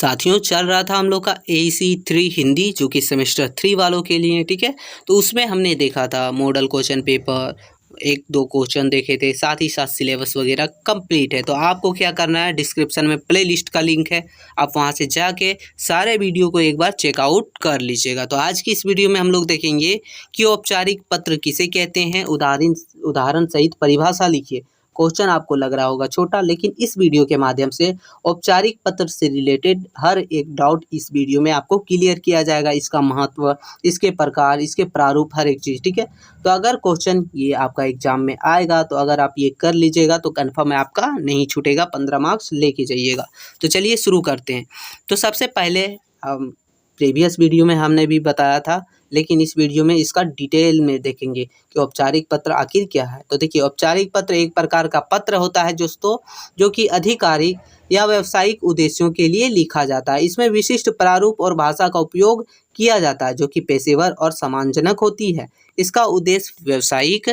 साथियों चल रहा था हम लोग का AC3 हिंदी जो कि सेमेस्टर 3 वालों के लिए, ठीक है। तो उसमें हमने देखा था मॉडल क्वेश्चन पेपर, एक दो क्वेश्चन देखे थे, साथ ही साथ सिलेबस वगैरह कंप्लीट है। तो आपको क्या करना है, डिस्क्रिप्शन में प्लेलिस्ट का लिंक है, आप वहां से जाके सारे वीडियो को एक बार चेकआउट कर लीजिएगा। तो आज की इस वीडियो में हम लोग देखेंगे कि औपचारिक पत्र किसे कहते हैं, उदाहरण सहित परिभाषा लिखिए। क्वेश्चन आपको लग रहा होगा छोटा, लेकिन इस वीडियो के माध्यम से औपचारिक पत्र से रिलेटेड हर एक डाउट इस वीडियो में आपको क्लियर किया जाएगा। इसका महत्व, इसके प्रकार, इसके प्रारूप, हर एक चीज़, ठीक है। तो अगर क्वेश्चन ये आपका एग्जाम में आएगा तो अगर आप ये कर लीजिएगा तो कन्फर्म है आपका नहीं छूटेगा, 15 मार्क्स लेके जाइएगा। तो चलिए शुरू करते हैं। तो सबसे पहले प्रीवियस वीडियो में हमने भी बताया था, लेकिन इस वीडियो में इसका डिटेल में देखेंगे कि औपचारिक पत्र आखिर क्या है। तो देखिए, औपचारिक पत्र एक प्रकार का पत्र होता है दोस्तों, जो कि आधिकारिक या व्यावसायिक उद्देश्यों के लिए लिखा जाता है। इसमें विशिष्ट प्रारूप और भाषा का उपयोग किया जाता है जो कि पेशेवर और सम्मानजनक होती है। इसका उद्देश्य व्यावसायिक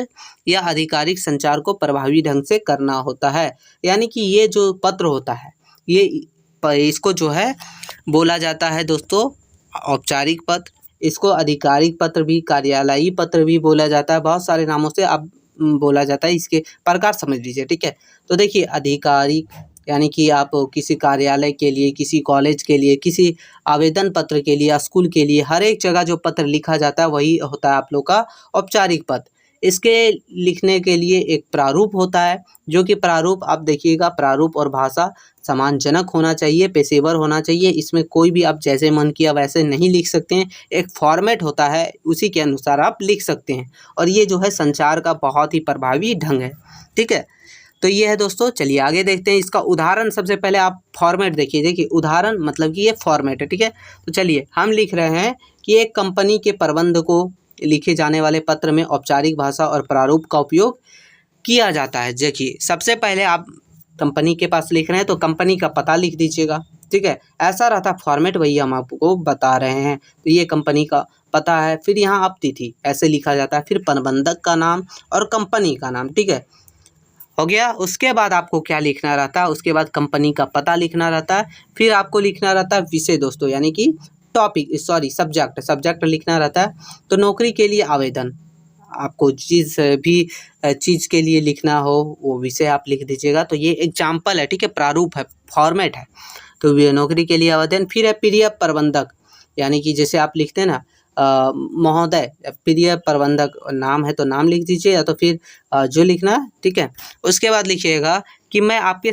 या आधिकारिक संचार को प्रभावी ढंग से करना होता है। यानी कि ये जो पत्र होता है, इसको जो है बोला जाता है दोस्तों औपचारिक पत्र। इसको आधिकारिक पत्र भी, कार्यालयीय पत्र भी बोला जाता है, बहुत सारे नामों से अब बोला जाता है। इसके प्रकार समझ लीजिए, ठीक है। तो देखिए, आधिकारिक यानी कि आप किसी कार्यालय के लिए, किसी कॉलेज के लिए, किसी आवेदन पत्र के लिए, स्कूल के लिए, हर एक जगह जो पत्र लिखा जाता है वही होता है आप लोग का औपचारिक पत्र। इसके लिखने के लिए एक प्रारूप होता है, जो कि प्रारूप आप देखिएगा, प्रारूप और भाषा सम्मानजनक होना चाहिए, पेशेवर होना चाहिए। इसमें कोई भी आप जैसे मन किया वैसे नहीं लिख सकते हैं। एक फॉर्मेट होता है, उसी के अनुसार आप लिख सकते हैं, और ये जो है संचार का बहुत ही प्रभावी ढंग है, ठीक है। तो ये है दोस्तों, चलिए आगे देखते हैं। इसका उदाहरण सबसे पहले आप फॉर्मेट देखिए। देखिए, उदाहरण मतलब कि ये फॉर्मेट है, ठीक है। तो चलिए हम लिख रहे हैं कि एक कंपनी के प्रबंध को लिखे जाने वाले पत्र में औपचारिक भाषा और प्रारूप का उपयोग किया जाता है। देखिए, सबसे पहले आप कंपनी के पास लिख रहे हैं तो कंपनी का पता लिख दीजिएगा, ठीक है। ऐसा रहता फॉर्मेट, वही हम आपको बता रहे हैं। तो ये कंपनी का पता है, फिर यहाँ आप तिथि ऐसे लिखा जाता है, फिर प्रबंधक का नाम और कंपनी का नाम, ठीक है, हो गया। उसके बाद आपको क्या लिखना रहता है, उसके बाद कंपनी का पता लिखना रहता है, फिर आपको लिखना रहता है विषय दोस्तों, यानी कि टॉपिक, सब्जेक्ट लिखना रहता है। तो नौकरी के लिए आवेदन, आपको जिस भी चीज़ के लिए लिखना हो वो विषय आप लिख दीजिएगा। तो ये एग्जाम्पल है, ठीक है, प्रारूप है, फॉर्मेट है। तो ये नौकरी के लिए आवेदन, फिर है प्रिय प्रबंधक, यानी कि जैसे आप लिखते हैं ना महोदय, प्रिय प्रबंधक नाम है तो नाम लिख दीजिए, या तो फिर जो लिखना है, ठीक है। उसके बाद लिखिएगा कि मैं आपके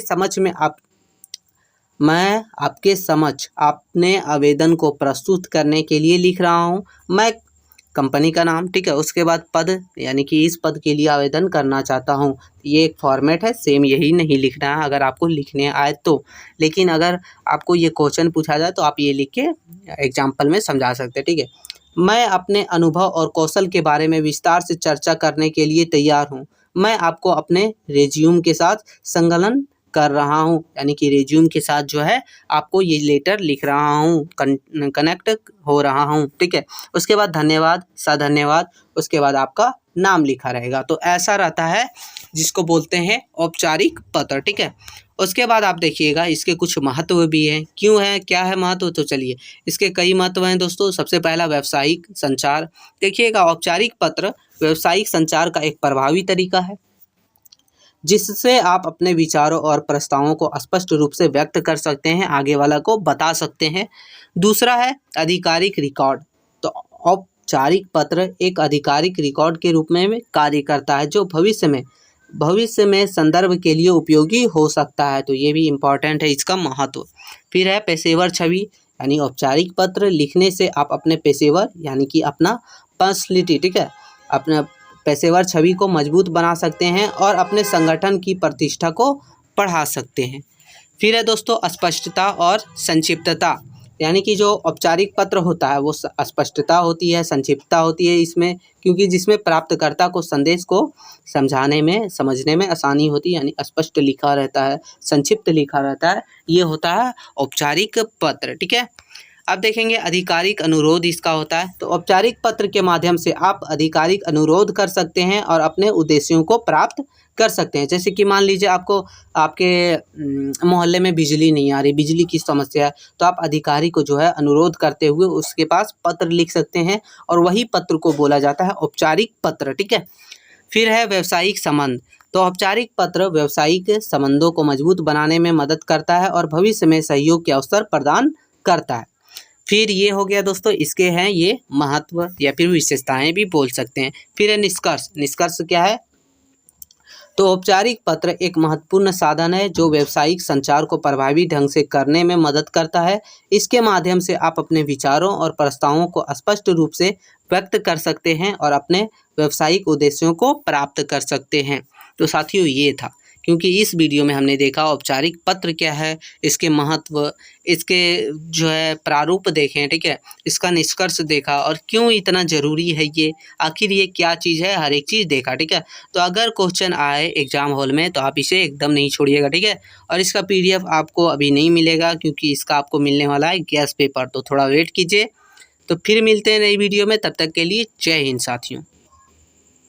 समक्ष अपने आवेदन को प्रस्तुत करने के लिए लिख रहा हूँ। मैं कंपनी का नाम, ठीक है। उसके बाद पद, यानी कि इस पद के लिए आवेदन करना चाहता हूँ। ये एक फॉर्मेट है, सेम यही नहीं लिखना है अगर आपको लिखने आए तो। लेकिन अगर आपको ये क्वेश्चन पूछा जाए तो आप ये लिख के एग्जाम्पल में समझा सकते हैं, ठीक है। मैं अपने अनुभव और कौशल के बारे में विस्तार से चर्चा करने के लिए तैयार हूँ। मैं आपको अपने रेज्यूम के साथ संलग्न कर रहा हूँ, यानी कि रेज्यूम के साथ जो है आपको ये लेटर लिख रहा हूँ, कनेक्ट हो रहा हूँ, ठीक है। उसके बाद धन्यवाद, सधन्यवाद, उसके बाद आपका नाम लिखा रहेगा। तो ऐसा रहता है जिसको बोलते हैं औपचारिक पत्र, ठीक है। उसके बाद आप देखिएगा इसके कुछ महत्व भी हैं। क्यों है, क्या है महत्व, तो चलिए इसके कई महत्व हैं दोस्तों। सबसे पहला व्यावसायिक संचार। देखिएगा, औपचारिक पत्र व्यावसायिक संचार का एक प्रभावी तरीका है, जिससे आप अपने विचारों और प्रस्तावों को स्पष्ट रूप से व्यक्त कर सकते हैं, आगे वाला को बता सकते हैं। दूसरा है आधिकारिक रिकॉर्ड। तो औपचारिक पत्र एक आधिकारिक रिकॉर्ड के रूप में कार्य करता है, जो भविष्य में संदर्भ के लिए उपयोगी हो सकता है। तो ये भी इम्पॉर्टेंट है, इसका महत्व। फिर है पेशेवर छवि, यानी औपचारिक पत्र लिखने से आप अपने पेशेवर, यानी कि अपना पर्सनैलिटी, ठीक है, अपना पेशेवर छवि को मजबूत बना सकते हैं और अपने संगठन की प्रतिष्ठा को बढ़ा सकते हैं। फिर है दोस्तों स्पष्टता और संक्षिप्तता, यानी कि जो औपचारिक पत्र होता है वो स्पष्टता होती है, संक्षिप्तता होती है इसमें, क्योंकि जिसमें प्राप्तकर्ता को संदेश को समझाने में, समझने में आसानी होती है, यानी स्पष्ट लिखा रहता है, संक्षिप्त लिखा रहता है। ये होता है औपचारिक पत्र, ठीक है। अब देखेंगे आधिकारिक अनुरोध इसका होता है। तो औपचारिक पत्र के माध्यम से आप आधिकारिक अनुरोध कर सकते हैं और अपने उद्देश्यों को प्राप्त कर सकते हैं। जैसे कि मान लीजिए आपको आपके मोहल्ले में बिजली नहीं आ रही, बिजली की समस्या है, तो आप अधिकारी को जो है अनुरोध करते हुए उसके पास पत्र लिख सकते हैं और वही पत्र को बोला जाता है औपचारिक पत्र, ठीक है। फिर है व्यावसायिक संबंध। तो औपचारिक पत्र व्यावसायिक संबंधों को मजबूत बनाने में मदद करता है और भविष्य में सहयोग के अवसर प्रदान करता है। फिर ये हो गया दोस्तों, इसके हैं ये महत्व या फिर विशेषताएं भी बोल सकते हैं। फिर है निष्कर्ष। निष्कर्ष क्या है? तो औपचारिक पत्र एक महत्वपूर्ण साधन है जो व्यावसायिक संचार को प्रभावी ढंग से करने में मदद करता है। इसके माध्यम से आप अपने विचारों और प्रस्तावों को स्पष्ट रूप से व्यक्त कर सकते हैं और अपने व्यावसायिक उद्देश्यों को प्राप्त कर सकते हैं। तो साथियों ये था, क्योंकि इस वीडियो में हमने देखा औपचारिक पत्र क्या है, इसके महत्व, इसके जो है प्रारूप देखें, ठीक है, इसका निष्कर्ष देखा और क्यों इतना ज़रूरी है ये, आखिर ये क्या चीज़ है, हर एक चीज़ देखा, ठीक है। तो अगर क्वेश्चन आए एग्ज़ाम हॉल में तो आप इसे एकदम नहीं छोड़िएगा, ठीक है। और इसका PDF आपको अभी नहीं मिलेगा क्योंकि इसका आपको मिलने वाला है गैस पेपर, तो थोड़ा वेट कीजिए। तो फिर मिलते हैं नई वीडियो में, तब तक के लिए जय हिंद साथियों।